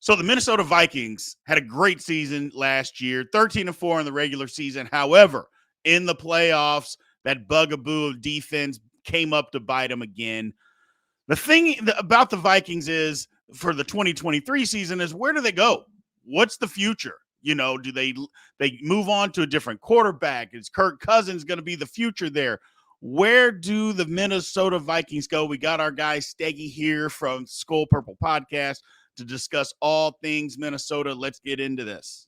So the Minnesota Vikings had a great season last year, 13-4 in the regular season. However, in the playoffs, that bugaboo of defense came up to bite them again. The thing about the Vikings is for the 2023 season is where do they go? What's the future? Do they move on to a different quarterback? Is Kirk Cousins going to be the future there? Where do the Minnesota Vikings go? We got our guy Steggy here from Skull Purple Podcast to discuss all things Minnesota. Let's get into this.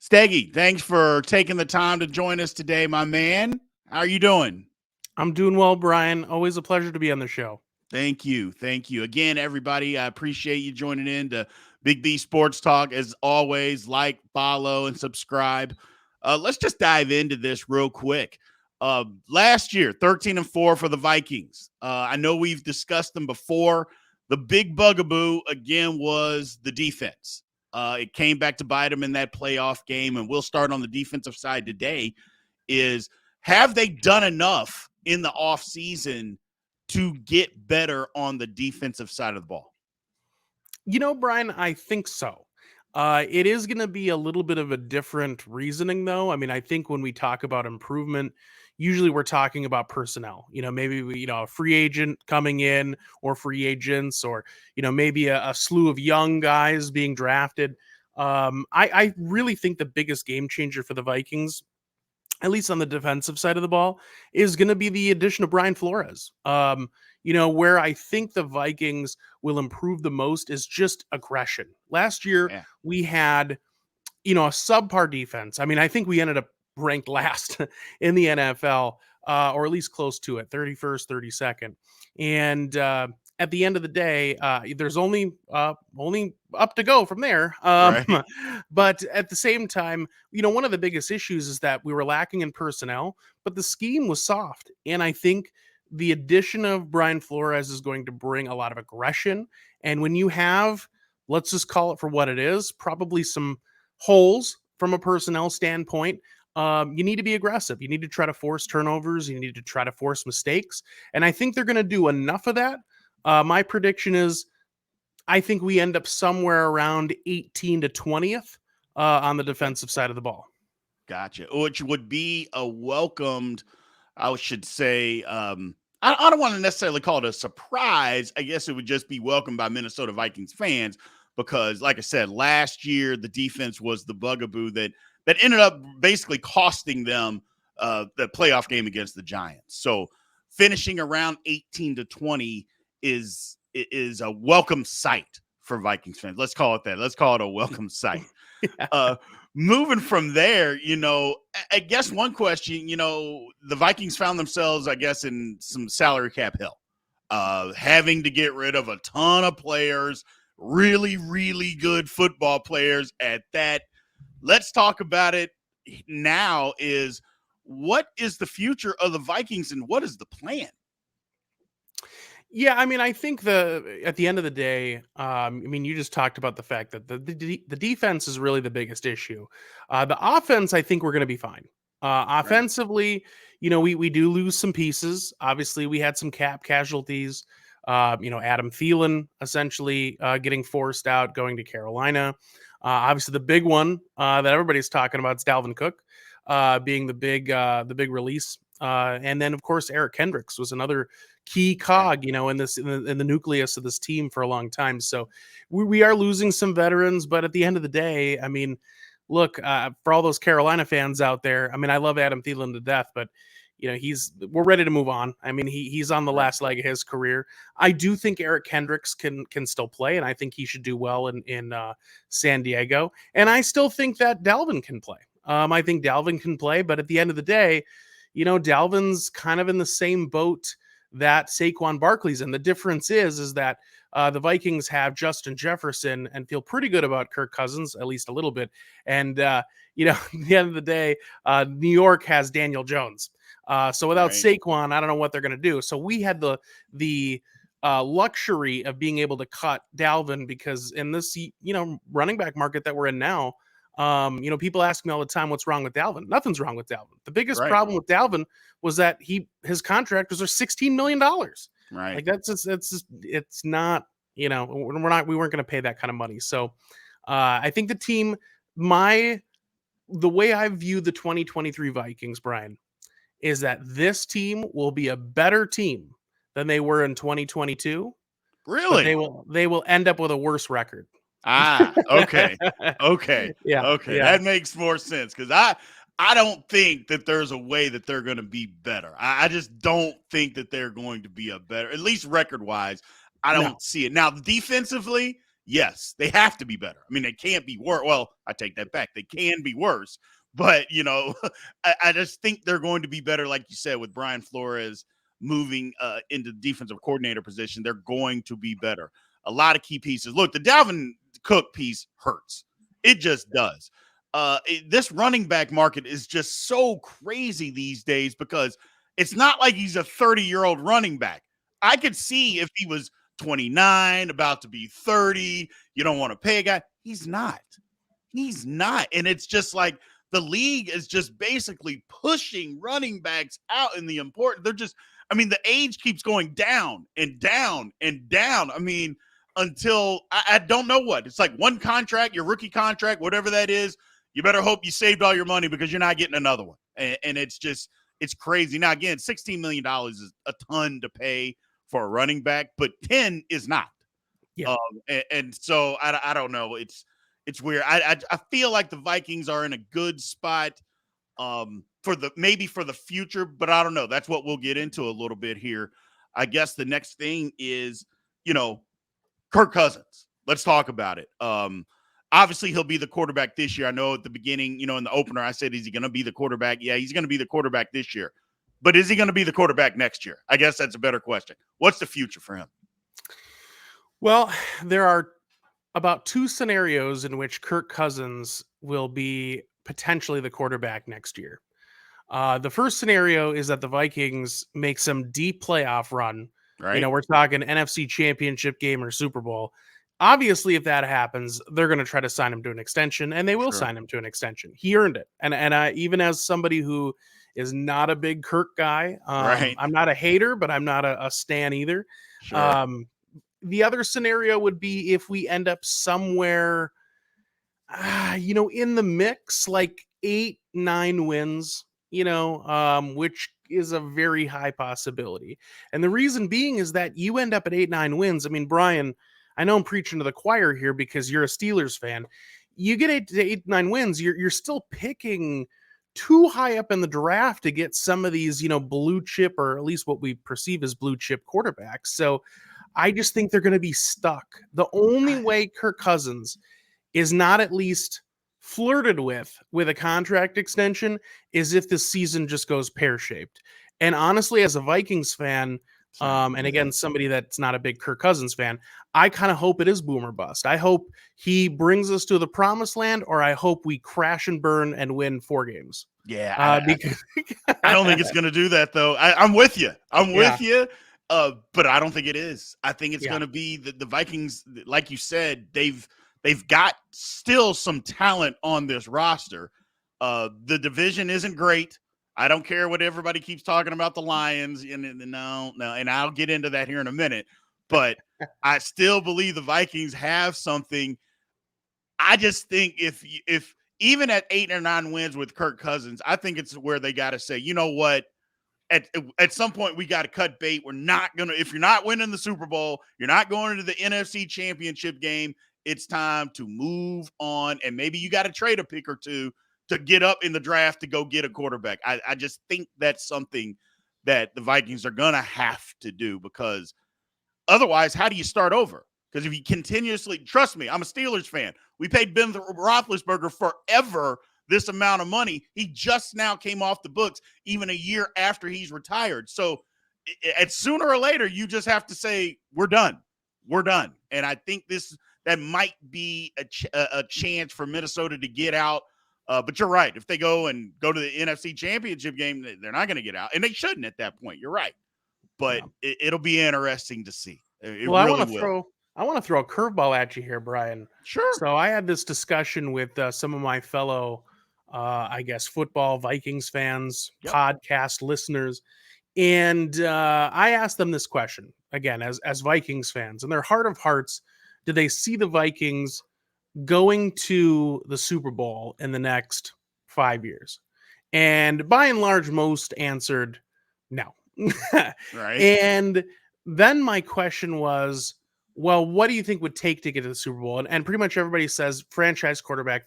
Steggy, thanks for taking the time to join us today, my man. How are you doing? I'm doing well, Brian. Always a pleasure to be on the show. Thank you. Thank you. Again, everybody, I appreciate you joining in to Big B Sports Talk. As always, like, follow, and subscribe. Let's just dive into this real quick. Last year, 13-4 for the Vikings. I know we've discussed them before. The big bugaboo, again, was the defense. It came back to bite them in that playoff game, and we'll start on the defensive side today, is have they done enough in the offseason to get better on the defensive side of the ball? Brian, I think so. It is going to be a little bit of a different reasoning, though. I mean, I think when we talk about improvement, usually we're talking about personnel. Maybe a free agent coming in, or free agents, or maybe a slew of young guys being drafted. I really think the biggest game changer for the Vikings, at least on the defensive side of the ball, is going to be the addition of Brian Flores. Where I think the Vikings will improve the most is just aggression. Last year, we had, a subpar defense. I mean, I think we ended up ranked last in the NFL, or at least close to it, 31st, 32nd. And at the end of the day, there's only up to go from there. Right. But at the same time, one of the biggest issues is that we were lacking in personnel, but the scheme was soft. And I think the addition of Brian Flores is going to bring a lot of aggression. And when you have, let's just call it for what it is, probably some holes from a personnel standpoint, you need to be aggressive. You need to try to force turnovers. You need to try to force mistakes. And I think they're going to do enough of that. My prediction is I think we end up somewhere around 18 to 20th on the defensive side of the ball. Gotcha. Which would be a welcomed, I should say, I don't want to necessarily call it a surprise. I guess it would just be welcomed by Minnesota Vikings fans because, like I said, last year the defense was the bugaboo that ended up basically costing them the playoff game against the Giants. So finishing around 18 to 20 is a welcome sight for Vikings fans. Let's call it that. Let's call it a welcome sight. Moving from there, I guess one question, the Vikings found themselves, I guess, in some salary cap hell, having to get rid of a ton of players, really, really good football players at that. Let's talk about it now. What is the future of the Vikings and what is the plan? Yeah, I mean, I think at the end of the day, you just talked about the fact that the defense is really the biggest issue. The offense, I think we're going to be fine. Offensively, we do lose some pieces. Obviously, we had some cap casualties. Adam Thielen essentially getting forced out, going to Carolina. Obviously, the big one that everybody's talking about is Dalvin Cook being the big release. And then, of course, Eric Kendricks was another key cog, in the nucleus of this team for a long time. So we are losing some veterans, but at the end of the day, I mean, look, for all those Carolina fans out there, I mean, I love Adam Thielen to death, but we're ready to move on. I mean, he's on the last leg of his career. I do think Eric Kendricks can still play, and I think he should do well in San Diego. And I still think that Dalvin can play. I think Dalvin can play, but at the end of the day, Dalvin's kind of in the same boat that Saquon Barkley's in. The difference is that the Vikings have Justin Jefferson and feel pretty good about Kirk Cousins, at least a little bit. And, at the end of the day, New York has Daniel Jones. So without Saquon, I don't know what they're going to do. So we had the luxury of being able to cut Dalvin because in this, running back market that we're in now, People ask me all the time, what's wrong with Dalvin? Nothing's wrong with Dalvin. The biggest Right. problem with Dalvin was that his contractors are $16 million. Right. Like it's not, we weren't going to pay that kind of money. So I think the team, the way I view the 2023 Vikings, Brian, is that this team will be a better team than they were in 2022, but Really? they will end up with a worse record. Okay. Okay. Yeah, Okay. yeah, That makes more sense because I don't think that there's a way that they're going to be better. I just don't think that they're going to be a better, at least record wise. I no, don't see it. Now, defensively, yes, they have to be better. I mean, they can't be worse. Well, I take that back. They can be worse, but, I just think they're going to be better, like you said, with Brian Flores moving into defensive coordinator position. They're going to be better. A lot of key pieces. Look, the Dalvin Cook piece hurts. It just does. This running back market is just so crazy these days because it's not like he's a 30-year-old running back. I could see if he was 29, about to be 30, you don't want to pay a guy. He's not. He's not. And it's just like the league is just basically pushing running backs out in the important. The age keeps going down and down and down. Until I don't know what. It's like one contract, your rookie contract, whatever that is, you better hope you saved all your money because you're not getting another one. And it's crazy. Now, again, $16 million is a ton to pay for a running back, but 10 is not. yeah. And so I don't know. It's weird. I feel like the Vikings are in a good spot for the future, but I don't know. That's what we'll get into a little bit here. I guess the next thing is, Kirk Cousins. Let's talk about it. Obviously, he'll be the quarterback this year. I know at the beginning, in the opener, I said, is he going to be the quarterback? Yeah, he's going to be the quarterback this year. But is he going to be the quarterback next year? I guess that's a better question. What's the future for him? Well, there are about two scenarios in which Kirk Cousins will be potentially the quarterback next year. The first scenario is that the Vikings make some deep playoff run. Right? We're talking NFC Championship game or Super Bowl. Obviously, if that happens, they're going to try to sign him to an extension, and they will Sure. sign him to an extension. He earned it, and I, even as somebody who is not a big Kirk guy, Right? I'm not a hater, but I'm not a stan either. Sure. Um, the other scenario would be if we end up somewhere, in the mix, like 8-9 wins, which is a very high possibility. And the reason being is that you end up at 8-9 wins. I mean, Brian, I know I'm preaching to the choir here because you're a Steelers fan. You get 8-9 wins, you're still picking too high up in the draft to get some of these, blue chip, or at least what we perceive as blue chip quarterbacks. So I just think they're going to be stuck. The only way Kirk Cousins is not at least flirted with a contract extension is if the season just goes pear-shaped. And honestly, as a Vikings fan, Same. and again, somebody that's not a big Kirk Cousins fan, I kind of hope it is boomer bust. I hope he brings us to the promised land, or I hope we crash and burn and win 4 games. Yeah, Because I don't think it's going to do that, though. I'm with you. I'm yeah, with you. But I don't think it is. I think it's yeah, going to be the Vikings. Like you said, they've got still some talent on this roster. The division isn't great. I don't care what everybody keeps talking about the Lions. And no, and I'll get into that here in a minute. But I still believe the Vikings have something. I just think if even at 8 or 9 wins with Kirk Cousins, I think it's where they got to say, you know what? At some point we got to cut bait. We're not gonna, if you're not winning the Super Bowl, you're not going to the NFC Championship game. It's time to move on, and maybe you got to trade a pick or two to get up in the draft to go get a quarterback. I just think that's something that the Vikings are gonna have to do because otherwise, how do you start over? Because if you continuously, trust me, I'm a Steelers fan. We paid Ben Roethlisberger forever this amount of money. He just now came off the books, even a year after he's retired. So, at sooner or later, you just have to say we're done. We're done. And I think that might be a chance for Minnesota to get out. But you're right. If they go to the NFC Championship game, they're not going to get out, and they shouldn't at that point. You're right. But yeah. it'll be interesting to see. It Well, really will. I want to throw a curveball at you here, Brian. Sure. So I had this discussion with some of my fellow, I guess, football Vikings fans, Yep. podcast listeners, and I asked them this question again as Vikings fans. In their heart of hearts, do they see the Vikings going to the Super Bowl in the next 5 years? And by and large, most answered no. Right. And then my question was, well, what do you think would take to get to the Super Bowl? And pretty much everybody says franchise quarterback,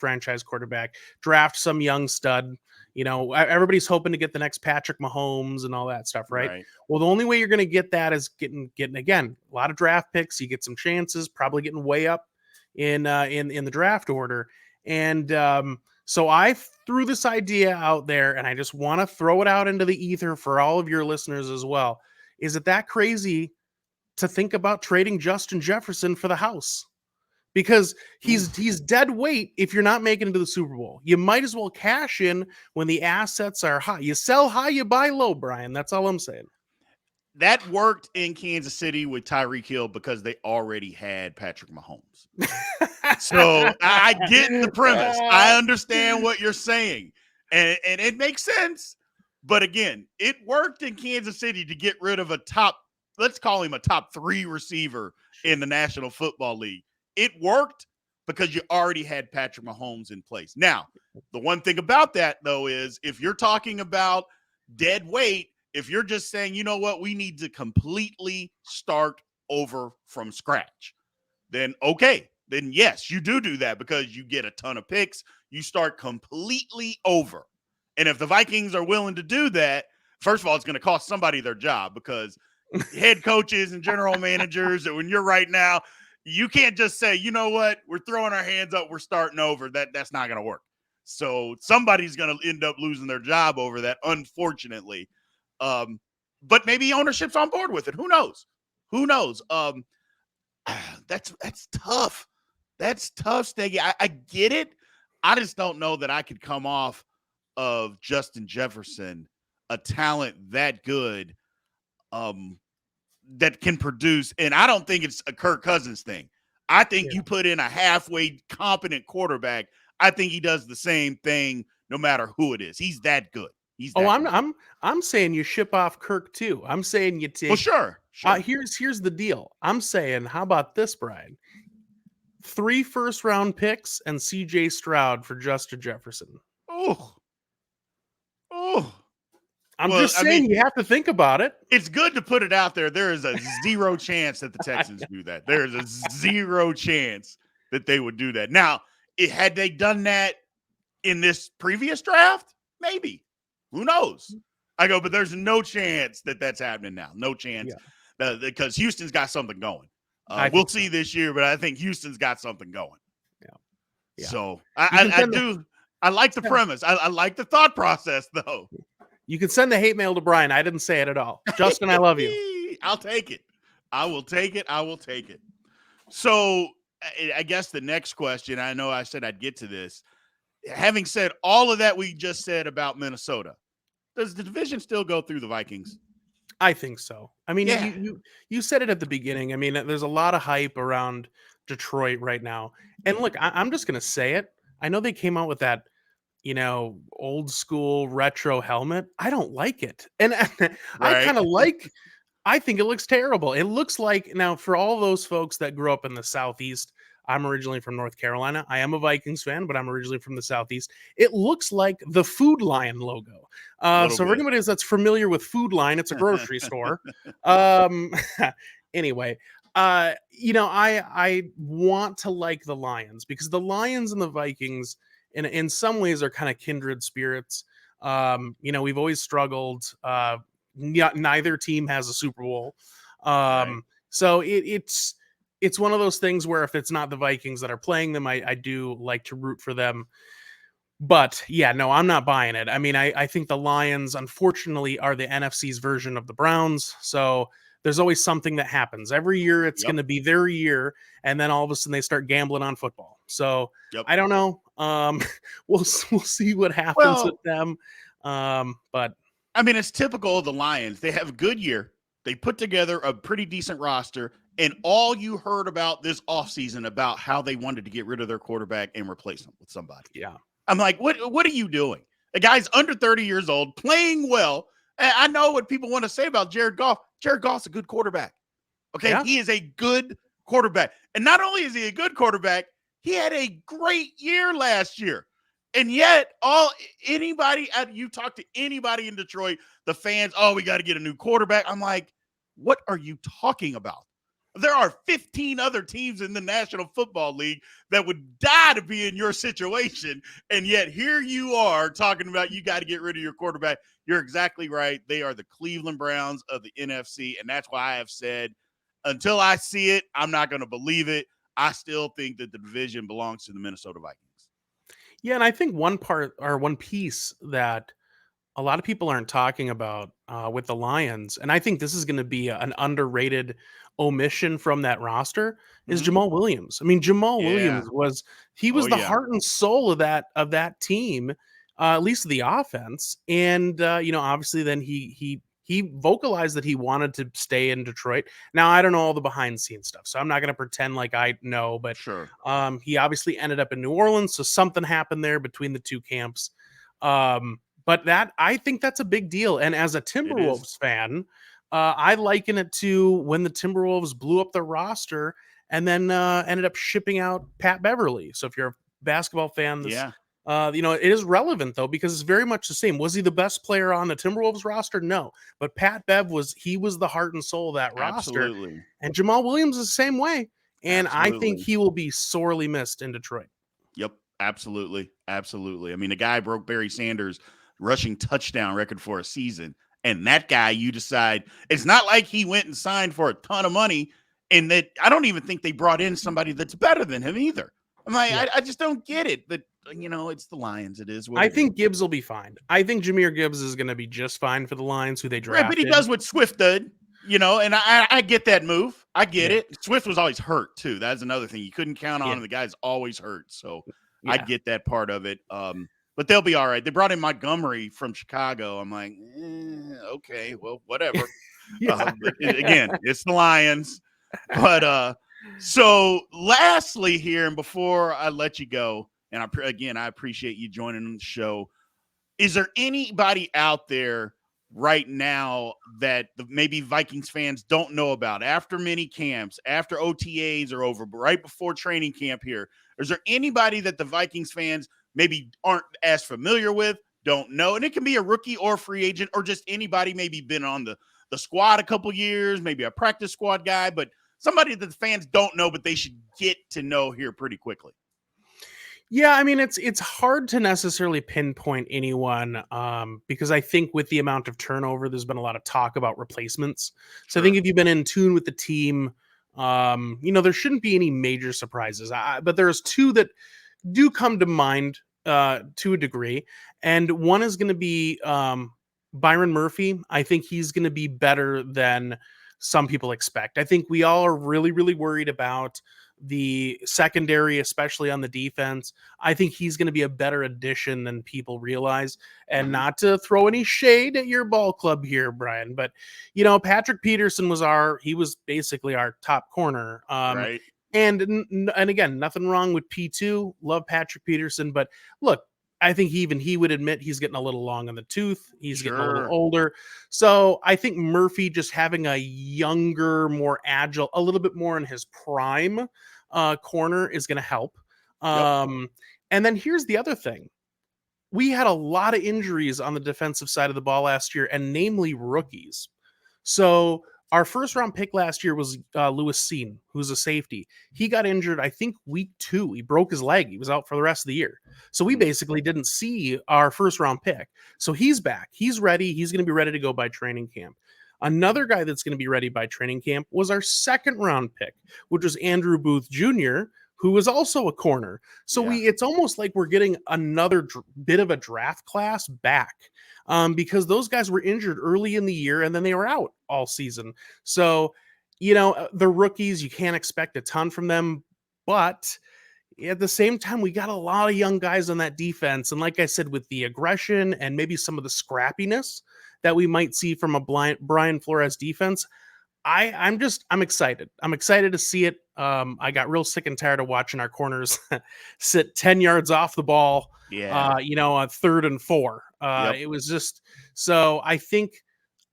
draft some young stud. Everybody's hoping to get the next Patrick Mahomes and all that stuff, right? Right. Well, the only way you're going to get that is getting again a lot of draft picks. You get some chances, probably getting way up in the draft order. And so I threw this idea out there, and I just want to throw it out into the ether for all of your listeners as well. Is it that crazy to think about trading Justin Jefferson for the house? Because he's dead weight if you're not making it to the Super Bowl. You might as well cash in when the assets are high. You sell high, you buy low, Brian. That's all I'm saying. That worked in Kansas City with Tyreek Hill because they already had Patrick Mahomes. So I get the premise. I understand what you're saying. And it makes sense. But again, it worked in Kansas City to get rid of let's call him a top 3 receiver in the National Football League. It worked because you already had Patrick Mahomes in place. Now, the one thing about that, though, is if you're talking about dead weight, if you're just saying, you know what, we need to completely start over from scratch, then okay. Then yes, you do that because you get a ton of picks. You start completely over. And if the Vikings are willing to do that, first of all, it's going to cost somebody their job because head coaches and general managers, when you're right now, you can't just say, you know what, we're throwing our hands up, we're starting over. That's not going to work. So somebody's going to end up losing their job over that, unfortunately. But maybe ownership's on board with it. Who knows? That's tough. That's tough, Steggy. I get it. I just don't know that I could come off of Justin Jefferson, a talent that good, that can produce. And I don't think it's a Kirk Cousins thing. I think you put in a halfway competent quarterback. I think he does the same thing no matter who it is. He's that good. I'm saying you ship off Kirk too. I'm saying you take. Well, sure. Here's the deal. I'm saying, how about this, Brian? 3 first-round picks and C.J. Stroud for Justin Jefferson. Oh. I'm just saying you have to think about it. It's good to put it out there. There is a 0 chance that the Texans do that. There is a 0 chance that they would do that. Now, had they done that in this previous draft, maybe. Who knows? I go, but there's no chance that that's happening now. No chance. Yeah. Because Houston's got something going. We'll see this year, but I think Houston's got something going. Yeah. So I do. I like the premise. I like the thought process, though. You can send the hate mail to Brian. I didn't say it at all. Justin, I love you. I'll take it. I will take it. So I guess the next question, I know I said I'd get to this. Having said all of that we just said about Minnesota, does the division still go through the Vikings? I think so. I mean, you said it at the beginning. I mean, there's a lot of hype around Detroit right now. And look, I'm just going to say it. I know they came out with that, old school retro helmet. I don't like it. And I think it looks terrible. It looks like, now for all those folks that grew up in the Southeast, I'm originally from North Carolina. I am a Vikings fan, but I'm originally from the Southeast. It looks like the Food Lion logo. So for anybody that's familiar with Food Lion, it's a grocery store. Anyway, I want to like the Lions because the Lions and the Vikings in some ways are kind of kindred spirits. We've always struggled. Neither team has a Super Bowl. Right. So it's one of those things where if it's not the Vikings that are playing them, I do like to root for them. But yeah, no, I'm not buying it. I mean, I think the Lions, unfortunately, are the NFC's version of the Browns. So there's always something that happens. Every year it's going to be their year. And then all of a sudden they start gambling on football. So I don't know. We'll see what happens with them. But I mean, it's typical of the Lions. They have a good year. They put together a pretty decent roster, and all you heard about this offseason about how they wanted to get rid of their quarterback and replace him with somebody. Yeah. I'm like, what are you doing? The guy's under 30 years old, playing well. And I know what people want to say about Jared Goff. Jared Goff's a good quarterback. Okay. Yeah. He is a good quarterback. And not only is he a good quarterback, he had a great year last year. And yet, you talk to anybody in Detroit, the fans, oh, we got to get a new quarterback. I'm like, what are you talking about? There are 15 other teams in the National Football League that would die to be in your situation. And yet here you are talking about you got to get rid of your quarterback. You're exactly right. They are the Cleveland Browns of the NFC. And that's why I have said, until I see it, I'm not going to believe it. I still think that the division belongs to the Minnesota Vikings. Yeah, and I think one part or one piece that a lot of people aren't talking about with the Lions, and I think this is going to be an underrated omission from that roster, is Mm-hmm. Jamal Williams. I mean, Jamal Yeah. Williams was Oh, the yeah. heart and soul of that team, at least the offense. And obviously, then he vocalized that he wanted to stay in Detroit. Now, I don't know all the behind the scenes stuff, so I'm not going to pretend like I know. But Sure. he obviously ended up in New Orleans, so something happened there between the two camps. But that I think that's a big deal. And as a It is. Timberwolves fan, I liken it to when the Timberwolves blew up their roster and then ended up shipping out Pat Beverly. So if you're a basketball fan, this Yeah. it is relevant though because it's very much the same. Was he the best player on the Timberwolves roster? No, but Pat Bev was the heart and soul of that roster, Absolutely. and Jamal Williams is the same way. And I think Absolutely. he will be sorely missed in Detroit. Yep. Absolutely. Absolutely. I mean, the guy broke Barry Sanders' rushing touchdown record for a season. And that guy, you decide, it's not like he went and signed for a ton of money. And that I don't even think they brought in somebody that's better than him either. I'm like, Yeah. I just don't get it. But, it's the Lions. It is what I it is. think Gibbs will be fine. I think Jahmyr Gibbs is going to be just fine for the Lions, who they Right. But he drafted. does what Swift did, and I get that move. I get Yeah, it. Swift was always hurt, too. That's another thing. You couldn't count on yeah, him. The guy's always hurt. So I yeah, get that part of it. But they'll be all right. They brought in Montgomery from Chicago. I'm like, okay, well, whatever. yeah. But again, it's the Lions. But so lastly here, and before I let you go, and I appreciate you joining the show. Is there anybody out there right now that maybe Vikings fans don't know about after mini camps, after OTAs are over, but right before training camp here? Is there anybody that the Vikings fans maybe aren't as familiar with, don't know? And it can be a rookie or a free agent or just anybody maybe been on the squad a couple years, maybe a practice squad guy, but somebody that the fans don't know, but they should get to know here pretty quickly. Yeah, I mean it's hard to necessarily pinpoint anyone because I think with the amount of turnover, there's been a lot of talk about replacements. So I think Sure. if you've been in tune with the team, there shouldn't be any major surprises. But there's two that do come to mind to a degree, and one is going to be Byron Murphy. I think he's going to be better than some people expect. I think we all are really, really worried about the secondary, especially on the defense. I think he's going to be a better addition than people realize. And Mm-hmm. not to throw any shade at your ball club here, Brian, but Patrick Peterson he was basically our top corner. Right. And again, nothing wrong with P2. Love Patrick Peterson, but look, I think even he would admit he's getting a little long on the tooth. He's getting a little Sure. older. So I think Murphy just having a younger, more agile, a little bit more in his prime corner is going to help. Yep. And then here's the other thing. We had a lot of injuries on the defensive side of the ball last year, and namely rookies. So our first round pick last year was Lewis Seen, who's a safety. He got injured, I think, week 2. He broke his leg. He was out for the rest of the year. So we basically didn't see our first round pick. So he's back. He's ready. He's going to be ready to go by training camp. Another guy that's going to be ready by training camp was our second round pick, which was Andrew Booth Jr., who was also a corner. So Yeah. it's almost like we're getting another bit of a draft class back because those guys were injured early in the year and then they were out all season. So, the rookies, you can't expect a ton from them, but at the same time, we got a lot of young guys on that defense. And like I said, with the aggression and maybe some of the scrappiness that we might see from a Brian Flores defense, I'm excited. I'm excited to see it. I got real sick and tired of watching our corners sit 10 yards off the ball, Yeah. on 3rd and 4. Yep. It was just so I think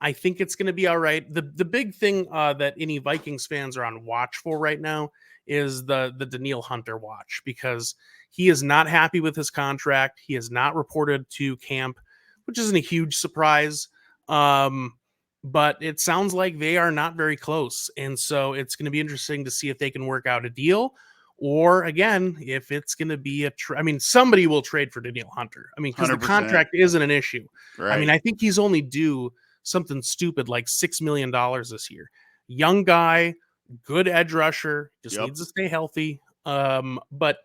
it's going to be all right. The big thing that any Vikings fans are on watch for right now is the Daniil Hunter watch, because he is not happy with his contract. He has not reported to camp, which isn't a huge surprise. Um, but it sounds like they are not very close. And so it's going to be interesting to see if they can work out a deal, or again, if it's going to be I mean, somebody will trade for Daniil Hunter. I mean, because the 100%. contract isn't an issue. I mean, Right. I think he's only due something stupid like $6 million this year. Young guy, good edge rusher, just Yep. needs to stay healthy. But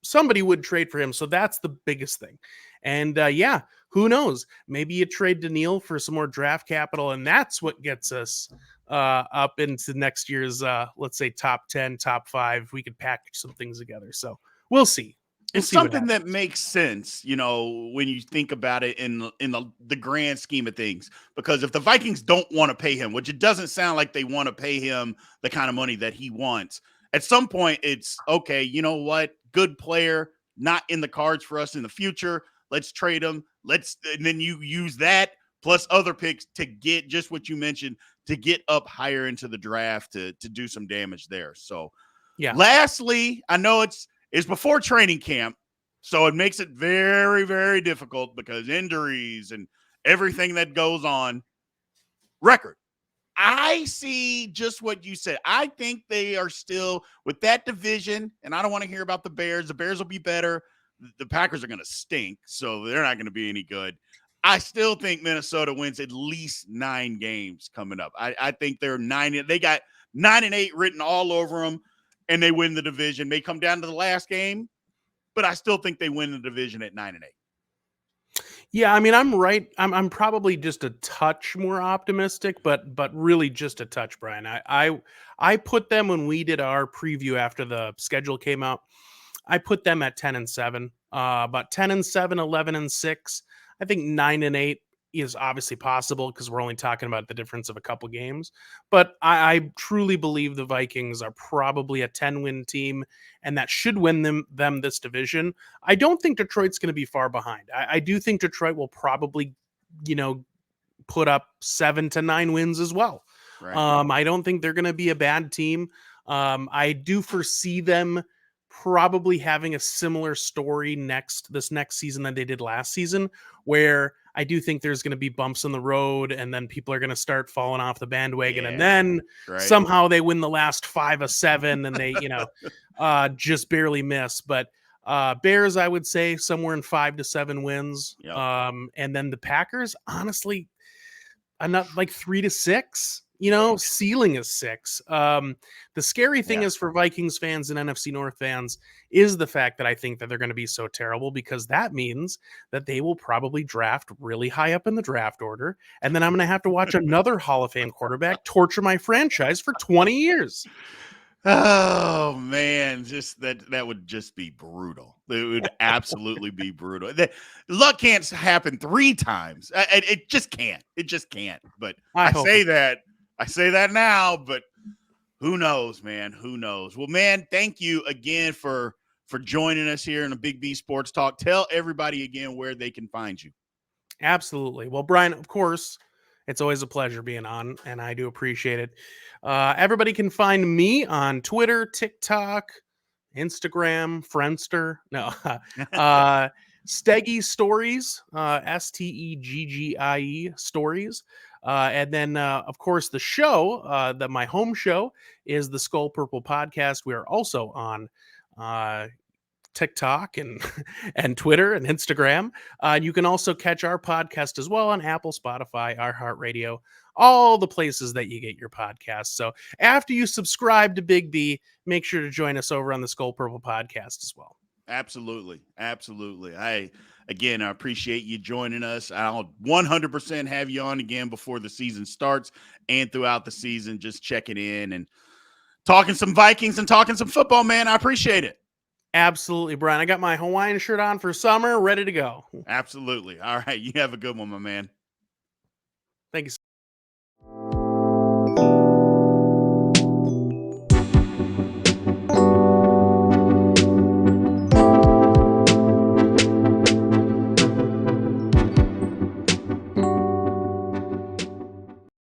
somebody would trade for him. So that's the biggest thing. And yeah, who knows? Maybe you trade Daniil for some more draft capital, and that's what gets us up into next year's, let's say, top 10, top 5. We could package some things together. So we'll see. We'll It's see what something that happens. makes sense, when you think about it in the grand scheme of things. Because if the Vikings don't want to pay him, which it doesn't sound like they want to pay him the kind of money that he wants, at some point it's okay. You know what? Good player, not in the cards for us in the future. Let's trade him. And then you use that plus other picks to get just what you mentioned, to get up higher into the draft to do some damage there. So Yeah. lastly, I know it's before training camp, so it makes it very, very difficult because injuries and everything that goes on. Record. I see just what you said. I think they are still with that division, and I don't want to hear about the Bears. The Bears will be better. The Packers are going to stink, so they're not going to be any good. I still think Minnesota wins at least 9 games coming up. I think they're 9. They got 9-8 written all over them, and they win the division. May come down to the last game, but I still think they win the division at 9-8. Yeah, I mean, I'm right. I'm probably just a touch more optimistic, but really just a touch, Brian. I put them, when we did our preview after the schedule came out, I put them at 10-7. But 10-7, 11-6. I think 9-8 is obviously possible because we're only talking about the difference of a couple games. But I truly believe the Vikings are probably a 10-win team, and that should win them this division. I don't think Detroit's going to be far behind. I do think Detroit will probably, you know, put up 7 to 9 wins as well. Right. I don't think they're going to be a bad team. I do foresee them probably having a similar story this next season that they did last season, where I do think there's going to be bumps in the road, and then people are going to start falling off the bandwagon, and Yeah. then Right. somehow they win the last 5 of 7, and they just barely miss. But Bears, I would say somewhere in 5 to 7 wins. Yep. And then the Packers, honestly, not like 3 to 6. Yeah. Ceiling is 6. The scary thing Yeah. is for Vikings fans and NFC North fans is the fact that I think that they're going to be so terrible, because that means that they will probably draft really high up in the draft order, and then I'm going to have to watch another Hall of Fame quarterback torture my franchise for 20 years. Oh man, just that would just be brutal. It would absolutely be brutal. Luck can't happen 3 times. It just can't. It just can't. But I hope it. I say that now, but who knows, man? Who knows? Well, man, thank you again for joining us here in the Big B Sports Talk. Tell everybody again where they can find you. Absolutely. Well, Brian, of course, it's always a pleasure being on, and I do appreciate it. Everybody can find me on Twitter, TikTok, Instagram, Friendster. No, Steggy Stories, Steggie Stories. And then, of course, the show, that my home show is the Skull Purple Podcast. We are also on TikTok and and Twitter and Instagram. You can also catch our podcast as well on Apple, Spotify, iHeartRadio, all the places that you get your podcasts. So after you subscribe to Big B, make sure to join us over on the Skull Purple podcast as well. Absolutely. Absolutely. I appreciate you joining us. I'll 100% have you on again before the season starts and throughout the season, just checking in and talking some Vikings and talking some football, man. I appreciate it. Absolutely, Brian. I got my Hawaiian shirt on for summer, ready to go. Absolutely. All right. You have a good one, my man. Thank you.